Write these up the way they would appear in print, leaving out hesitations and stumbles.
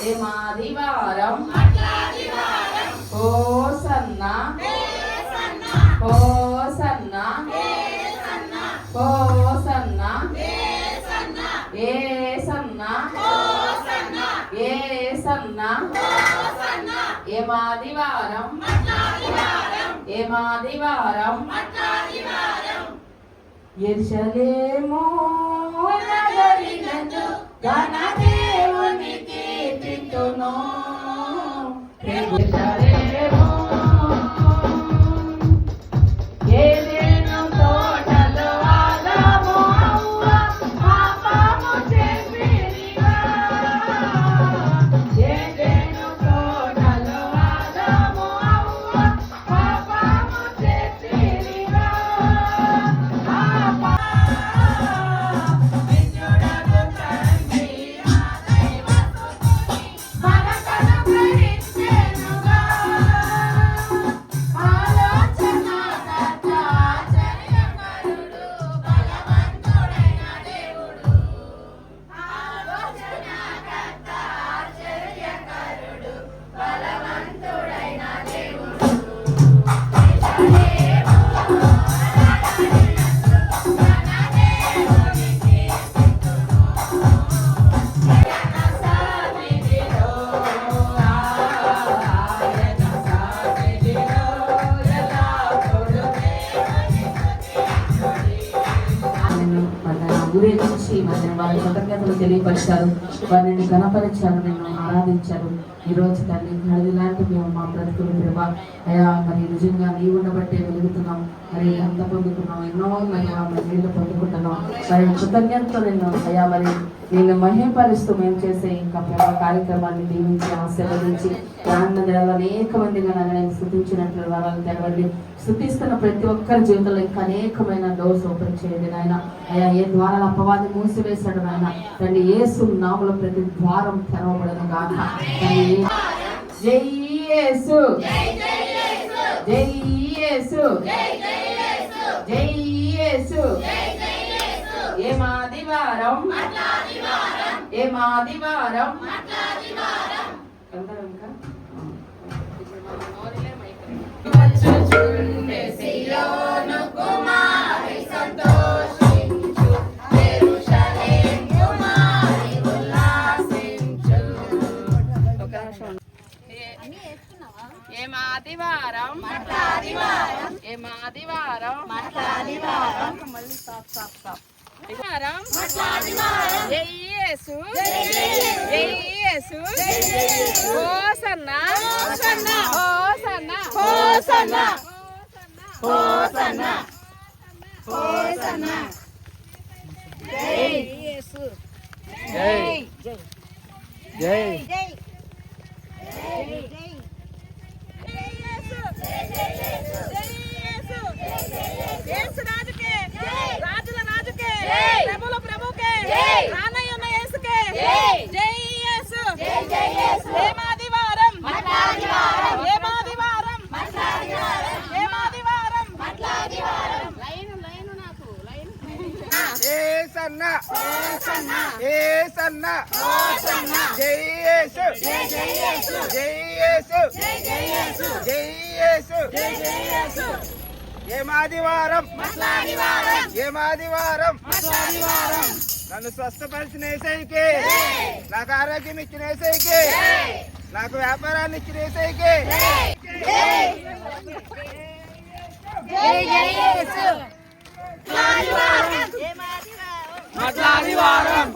ఏమాదివారం హోసన్న హోసన్న హోసన్న ఏసన్న ఏసన్న ఏమాదివారం ఏమాదివారం యెరూషలేము నగరినందు ఘనదేవుని కీర్తింతును. యెరూషలేము ఏదెను తోటలో ఆదాము హవ్వ పాపము చేసిరిగా. ఏదెను తోటలో ఆదాము హవ్వ పాపము చేసిరిగా. గురించి మరి వారి కృతజ్ఞతలు తెలియపరిచారు, వారిని ఘనపరిచారు, నిన్ను ఆరాధించారు. ఈ రోజు తల్లి నది లాంటి మేము మా బ్రతుకులు ప్రభా అయా మరి నిజంగా నీ ఉండబట్టే వెలుగుతున్నాం, మరి అంత పొందుకున్నాం, ఎన్నో మరి నీళ్ళు పొందుకుంటున్నాం. మరి కృతజ్ఞతతో నిన్ను అయా మరి నేను మహిమపరుస్తూ మేము చేసే ఇంకా ప్రభా కార్యక్రమాన్ని దీవించి ఆశీర్వదించి ఆనందాలు అనేక మందిగా నన్ను స్తుతించినట్లు వాళ్ళని తెరవండి. స్తుతిస్తున్న ప్రతి ఒక్కరి జీవితంలో ఇంకా అనేకమైన డోర్స్ ఓపెన్ చేయండి నాయన. అయ్యా ఏ ద్వారాల అపవాది మూసివేశాడు నాయన తండ్రి యేసు నామములో ప్రతి ద్వారం తెరవబడను గాక. జై యేసు జై యేసు జై యేసు. ఏమాదివారం ఏమాదివారం ఏమాదివారం ఏమాదివారం మళ్ళీ స్టాప్ స్టాప్ స్టాప్. జై యేసు జై యేసు హోసన్న హోసన్న హోసన్న హోసన్న హోసన్న హోసన్న. జై యేసు జై జై జై జై ఏమాదివారం ఏమాదివారం నన్ను స్వస్థపరిచిన యేసయ్యకే, నాకు ఆరోగ్యం ఇచ్చిన యేసయ్యకే, నాకు వ్యాపారాన్ని ఇచ్చిన యేసయ్యకే. మట్లాదివారం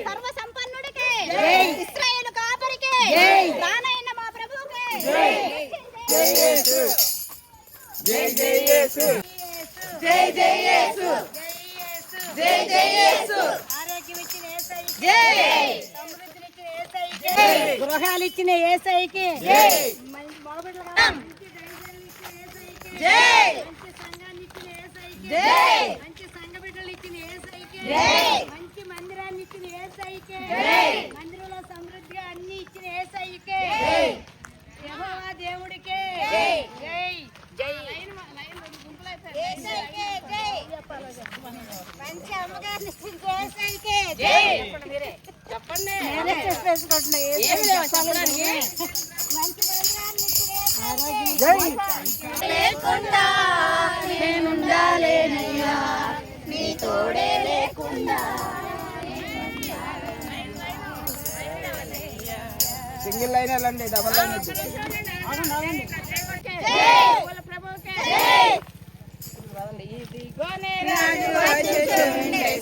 సర్వ సంపన్నుడికే ఇశ్రాయేలు ఆరోగ్యం ఇచ్చిన యేసయ్యకి, సమృద్ధినిచ్చిన యేసయ్యకి, గృహాలు ఇచ్చిన యేసయ్యకి, మంచి మగబిడ్డలు కావాలి, మంచి దైవజనులు ఇచ్చిన యేసయ్యకి, మంచి సంఘాన్ని ఇచ్చిన యేసయ్యకి, మంచి సంఘ బిడ్డలు ఇచ్చిన యేసయ్యకి, మంచి మందిరాన్ని ఇచ్చిన యేసయ్యకి, మందిరంలో సమృద్ధిగా అన్ని ఇచ్చిన యేసయ్యకి, యెహోవా దేవుడికి జై జై. మంచి అమ్మగారిని చెప్పండి, లేకుండా నేనుండాలేనయ్యా, నీ తోడే లేకుండా. సింగిల్ లైన్ వెళ్ళండి, డబల్ లైన్ వద్దు.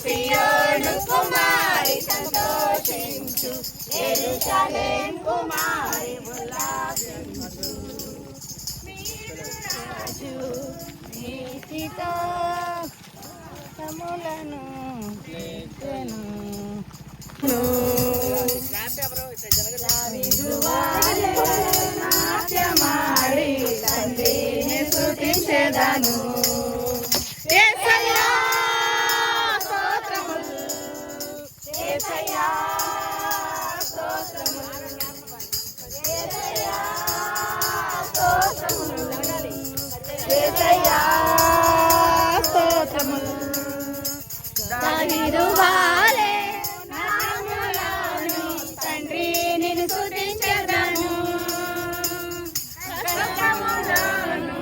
సియోను కుమారి సంతోషించు, యెరూషలేము కుమారి ఉల్లాసించు. మీరు రాజు నీతితో తములను లేచెను. నాట్యమాడి తండ్రిని స్తుతించెదను. యేసయ్యా స్తోత్రములు, యేసయ్యా స్తోత్రములు, యేసయ్యా స్తోత్రములు, యేసయ్యా స్తోత్రములు. దావీదు వాలే నామములను తండ్రి నిన్ను స్తుతించెదను. కష్టములను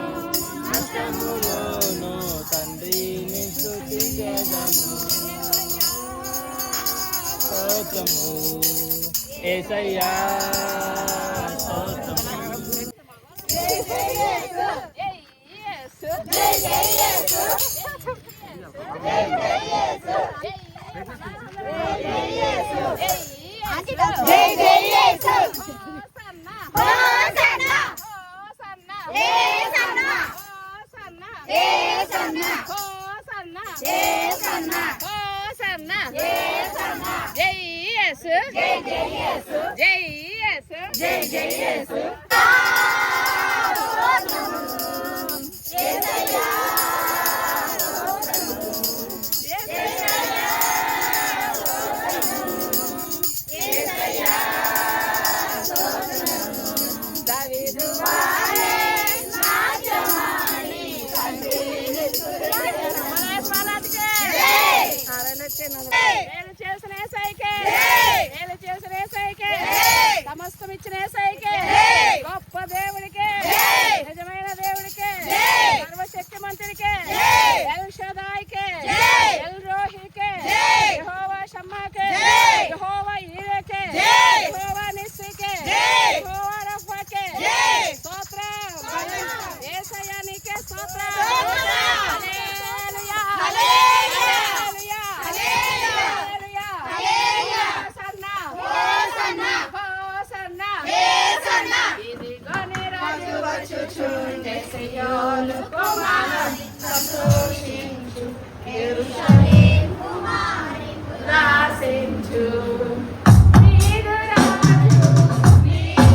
నష్టములను తండ్రిని స్తుతించెదను. స్తోత్రము యేసయ్యా, స్తోత్రము. సమస్తం ఇచ్చిన యేసయ్యకే, గొప్ప దేవుడికే, నిజమైన దేవుడికే, సర్వశక్తి మంత్రికే, ఎల్ షదాయికే, ఎల్ రోహికే, యెహోవా షమ్మాకే, యెహోవా ఈరేకే, యెహోవా నిస్సీకే, యెహోవా రఫాకే స్తోత్రం. యేసయ్యా నీకే స్తోత్రం. హల్లెలూయా, హల్లెలూయా, హల్లెలూయా, హల్లెలూయా, హోసన్నా, హోసన్నా, హోసన్నా, హోసన్నా. ఇదిగోనే రాజు వచ్చుచుండే, సియోను కుమారి సంతోషించు, యెరూషలేము కుమారి ఉల్లాసించు. నీదు రాజు, నీదు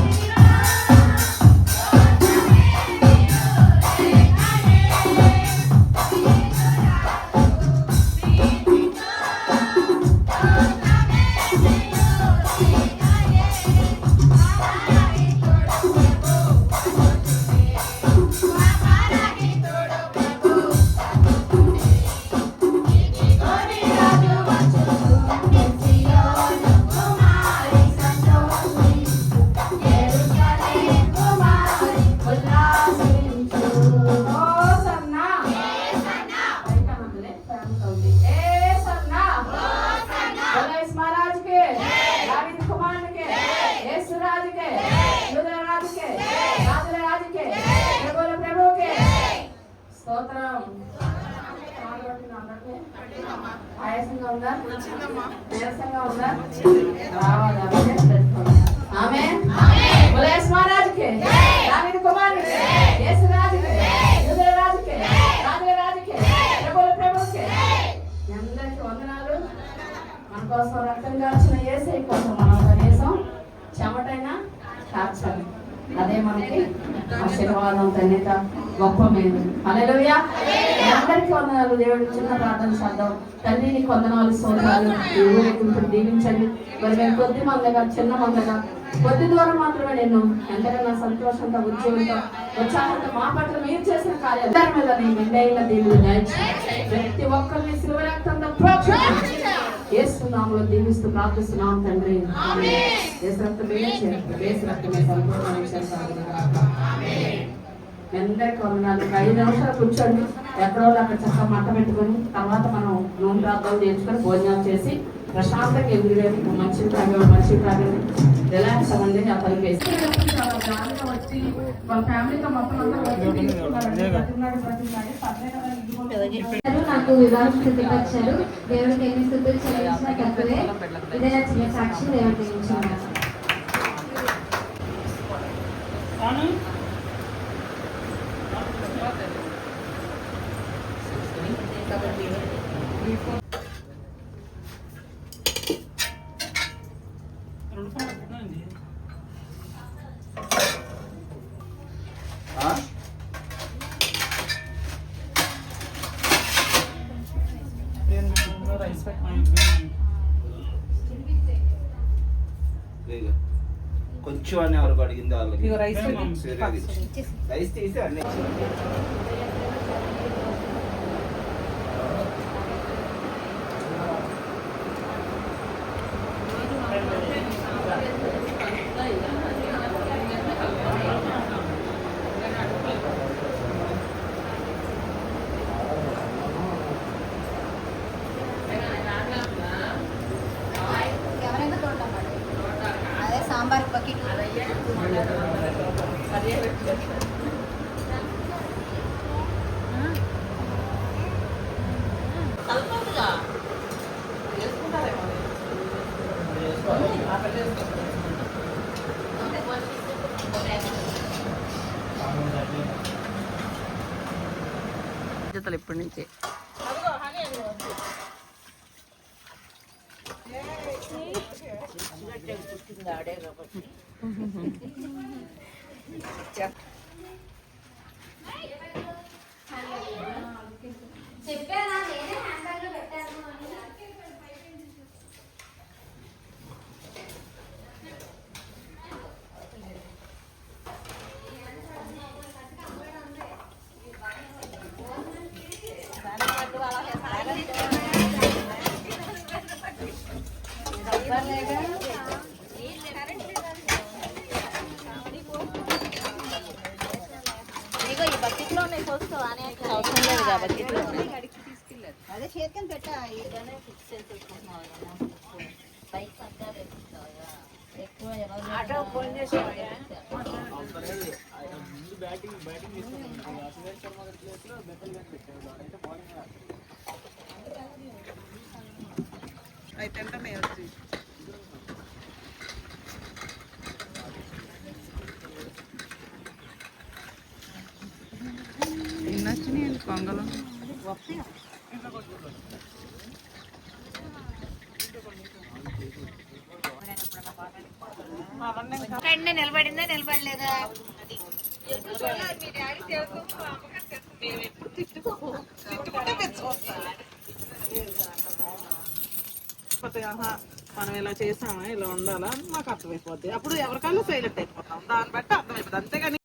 ఆయాసంగా ఉందా, నీరసంగా ఉందా? ఆమేన్. బోలో యేసు మహారాజుకే, దావీదు కుమారుడికే, యేసు రాజుకే, యూదుల రాజుకే, రాజుల రాజుకే, ప్రభువుల ప్రభువుకే. మీ అందరికీ వందనాలు. కోసం రక్తం కాల్చిన యేసయ్య కోసం మనం కనీసం చెమటైనా కార్చాలి. అదే మనకి ఆశీర్వాదం ధన్యత గొప్ప మేలు. హల్లెలూయా. అందరికీ వందనాలు. దేవుడి చిన్న ప్రార్థన చేద్దాం. తండ్రి నీకు వందనాలు, స్తోత్రాలు. దేవుడు దీవించండి. మరి మేము కొద్ది మందగా చిన్న మందగా కొద్ది దూరం మాత్రమే నేను ఎంతకన్నా సంతోషంతో ఉద్యోగంతో ఉత్సాహంతో మా పట్ల మీరు చేసిన కార్యాలు అందరి మీద నీ మెండైన దేవుడు ప్రతి ఒక్కరిని శిలువ రక్తంతో ప్రోక్షించి యేసు నామములో దీవిస్తూ ప్రార్థిస్తున్నాం తండ్రి. యేసు రక్తమే చేస్తారు. యేసు రక్తమే సంపూర్ణంగా చేస్తారు. అందరికీ వందనాలు. 5 నిమిషాలు కూర్చోండి. ఎక్కడో అక్కడ చక్కగా మంట పెట్టుకొని తర్వాత మనం నూనె ప్రార్థనలు చేయించుకొని భోజనాలు చేసి ప్రశాంతంగా ఎదురుగాని మంచి తాగండి రిలాక్స్ అవ్వండి. ఆ తలుపు వేసి చాలా జాగ్రత్తగా వచ్చి వాళ్ళ ఫ్యామిలీతో మొత్తం అంతా నాకు వివాహం స్థితిపరిచారు. దేవుడికి ఎన్ని స్థితులు చెల్లించినా తక్కువే. ఇదే నా చిన్న సాక్షి. దేవుడికి చెల్లించాను. కొంచెం అన్నీ ఎవరికి అడిగింది వాళ్ళకి రైస్ తీసి అన్నీ సాంబార్ బకెట్ ఇప్పటి నుంచి చెప్పానా నేనే హ్యాండ్ బ్యాగ్ లో పెట్టాను. ఈ బకెట్ లో ఉన్నాయి పోసుకో అనే అవసరం లేదు కాబట్టి అదే చేతికి పెట్టా ఎక్కువ ఆటో ఫోన్ చేసి అయితే వచ్చి ఎన్నొచ్చినాయండి పొంగలు. నిలబడిందా నిలబడలేదా మనం ఇలా చేసామా ఇలా ఉండాలా మాకు అర్థమైపోద్ది. అప్పుడు ఎవరికైనా సైలెంట్ అయిపోతాం. దాన్ని బట్టి అర్థమైపోతుంది. అంతేగాని